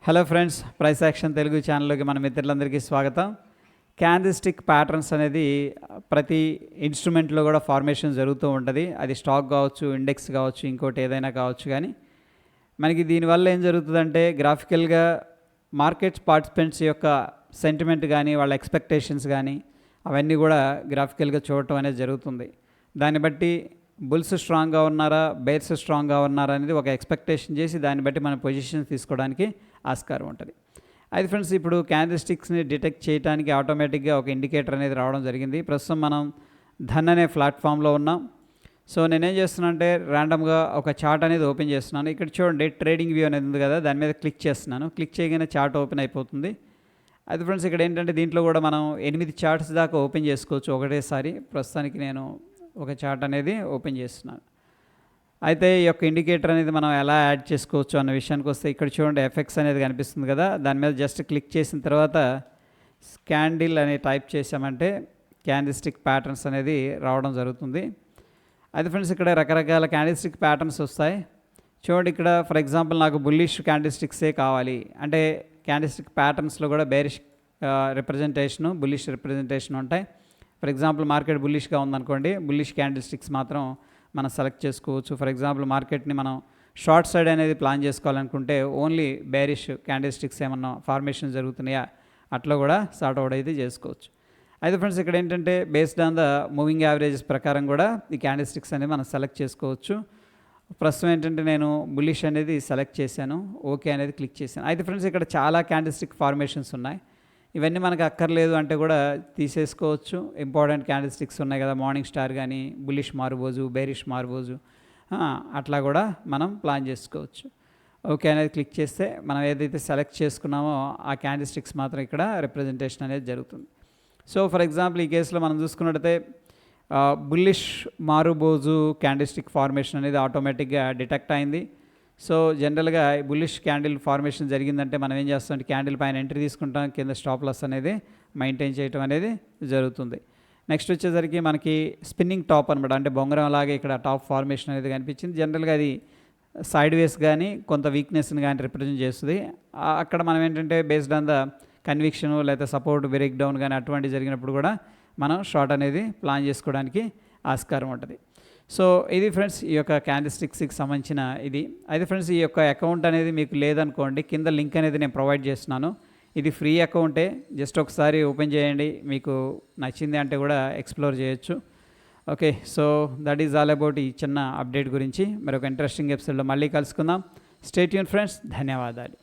Hello friends, price action Telugu ఛానల్లోకి మన మిత్రులందరికీ స్వాగతం. క్యాండిల్స్టిక్ ప్యాటర్న్స్ అనేది ప్రతి ఇన్స్ట్రుమెంట్లో కూడా ఫార్మేషన్ జరుగుతూ ఉంటుంది. అది స్టాక్ కావచ్చు, ఇండెక్స్ కావచ్చు, ఇంకోటి ఏదైనా కావచ్చు. కానీ మనకి దీనివల్ల ఏం జరుగుతుందంటే గ్రాఫికల్గా మార్కెట్ పార్టిసిపెంట్స్ యొక్క సెంటిమెంట్ కానీ వాళ్ళ ఎక్స్పెక్టేషన్స్ కానీ అవన్నీ కూడా గ్రాఫికల్గా చూడటం అనేది జరుగుతుంది. దాన్ని బట్టి బుల్స్ స్ట్రాంగ్గా ఉన్నారా, బేర్స్ స్ట్రాంగ్గా ఉన్నారా అనేది ఒక ఎక్స్పెక్టేషన్ చేసి దాన్ని బట్టి మన పొజిషన్స్ తీసుకోవడానికి ఆస్కారం ఉంటుంది. అయితే ఫ్రెండ్స్, ఇప్పుడు క్యాండిల్స్టిక్స్ని డిటెక్ట్ చేయడానికి ఆటోమేటిక్గా ఒక ఇండికేటర్ అనేది రావడం జరిగింది. ప్రస్తుతం మనం ధన్ అనే ప్లాట్ఫామ్లో ఉన్నాం. సో నేనేం చేస్తున్నా అంటే ర్యాండమ్గా ఒక చార్ట్ అనేది ఓపెన్ చేస్తున్నాను. ఇక్కడ చూడండి, ట్రేడింగ్ వ్యూ అనేది ఉంది కదా, దాని మీద క్లిక్ చేస్తున్నాను. క్లిక్ చేయగానే చార్ట్ ఓపెన్ అయిపోతుంది. అయితే ఫ్రెండ్స్, ఇక్కడ ఏంటంటే దీంట్లో కూడా మనం 8 చార్ట్స్ దాకా ఓపెన్ చేసుకోవచ్చు ఒకటేసారి. ప్రస్తుతానికి నేను ఒక చార్ట్ అనేది ఓపెన్ చేస్తున్నాను. అయితే ఈ యొక్క ఇండికేటర్ అనేది మనం ఎలా యాడ్ చేసుకోవచ్చు అన్న విషయానికి వస్తే ఇక్కడ చూడండి, ఎఫెక్ట్స్ అనేది కనిపిస్తుంది కదా, దాని మీద జస్ట్ క్లిక్ చేసిన తర్వాత క్యాండిల్ అని టైప్ చేసామంటే క్యాండిల్స్టిక్ ప్యాటర్న్స్ అనేది రావడం జరుగుతుంది. అయితే ఫ్రెండ్స్, ఇక్కడ రకరకాల క్యాండిల్స్టిక్ ప్యాటర్న్స్ వస్తాయి. చూడండి, ఇక్కడ ఫర్ ఎగ్జాంపుల్ నాకు బుల్లిష్ క్యాండిల్స్టిక్సే కావాలి అంటే క్యాండిల్స్టిక్ ప్యాటర్న్స్లో కూడా బేరిష్ రిప్రజెంటేషను, బుల్లిష్ రిప్రజెంటేషన్ ఉంటాయి. ఫర్ ఎగ్జాంపుల్ మార్కెట్ బుల్లిష్గా ఉందనుకోండి, బుల్లిష్ క్యాండిల్స్టిక్స్ మాత్రం మనం సెలెక్ట్ చేసుకోవచ్చు. ఫర్ ఎగ్జాంపుల్ మార్కెట్ని మనం షార్ట్ సైడ్ అనేది ప్లాన్ చేసుకోవాలనుకుంటే ఓన్లీ బేరిష్ క్యాండిల్స్టిక్స్ ఏమన్నా ఫార్మేషన్ జరుగుతున్నాయా అట్లా కూడా సార్ట్ అవుట్ అయితే చేసుకోవచ్చు. అయితే ఫ్రెండ్స్, ఇక్కడ ఏంటంటే based on the moving averages ప్రకారం కూడా ఈ క్యాండిల్స్టిక్స్ అనేది మనం సెలెక్ట్ చేసుకోవచ్చు. ప్రస్తుతం ఏంటంటే నేను బుల్లిష్ అనేది సెలెక్ట్ చేశాను, ఓకే అనేది క్లిక్ చేశాను. అయితే ఫ్రెండ్స్, ఇక్కడ చాలా క్యాండిల్స్టిక్ ఫార్మేషన్స్ ఉన్నాయి. ఇవన్నీ మనకు అక్కర్లేదు అంటే కూడా తీసేసుకోవచ్చు. ఇంపార్టెంట్ క్యాండిల్స్టిక్స్ ఉన్నాయి కదా, మార్నింగ్ స్టార్ కానీ, బుల్లిష్ మార్బోజు, బేరిష్ మార్బోజు, అట్లా కూడా మనం ప్లాన్ చేసుకోవచ్చు. ఓకే అనేది క్లిక్ చేస్తే మనం ఏదైతే సెలెక్ట్ చేసుకున్నామో ఆ క్యాండిల్స్టిక్స్ మాత్రం ఇక్కడ రిప్రజెంటేషన్ అనేది జరుగుతుంది. సో ఫర్ ఎగ్జాంపుల్ ఈ కేసులో మనం చూసుకున్నట్టయితే బుల్లిష్ మారుబోజు క్యాండిల్స్టిక్ ఫార్మేషన్ అనేది ఆటోమేటిక్గా డిటెక్ట్ అయింది. సో జనరల్గా బుల్లిష్ క్యాండిల్ ఫార్మేషన్ జరిగిందంటే మనం ఏం చేస్తామంటే క్యాండిల్ పైన ఎంట్రీ తీసుకుంటాం, కింద స్టాప్ లాస్ అనేది మెయింటైన్ చేయడం అనేది జరుగుతుంది. నెక్స్ట్ వచ్చేసరికి మనకి స్పిన్నింగ్ టాప్ అనమాట, అంటే బొంగరం లాగే ఇక్కడ టాప్ ఫార్మేషన్ అనేది కనిపించింది. జనరల్గా అది సైడ్ వేస్ కానీ కొంత వీక్నెస్ని కానీ రిప్రజెంట్ చేస్తుంది. అక్కడ మనం ఏంటంటే బేస్డ్ ఆన్ ద కన్విక్షన్ లేదా సపోర్ట్ బ్రేక్ డౌన్ కానీ అటువంటివి జరిగినప్పుడు కూడా మనం షార్ట్ అనేది ప్లాన్ చేసుకోవడానికి ఆస్కారం ఉంటుంది. సో ఇది ఫ్రెండ్స్ ఈ యొక్క క్యాండిల్స్టిక్స్కి సంబంధించిన ఇది. అయితే ఫ్రెండ్స్, ఈ యొక్క అకౌంట్ అనేది మీకు లేదనుకోండి, కింద లింక్ అనేది నేను ప్రొవైడ్ చేస్తున్నాను. ఇది ఫ్రీ అకౌంటే, జస్ట్ ఒకసారి ఓపెన్ చేయండి. మీకు నచ్చింది అంటే కూడా ఎక్స్ప్లోర్ చేయొచ్చు. Okay, so that is all about ఈ చిన్న అప్డేట్ గురించి. మరొక ఇంట్రెస్టింగ్ ఎపిసోడ్లో మళ్ళీ కలుసుకుందాం. స్టే ట్యూన్ ఫ్రెండ్స్, ధన్యవాదాలు.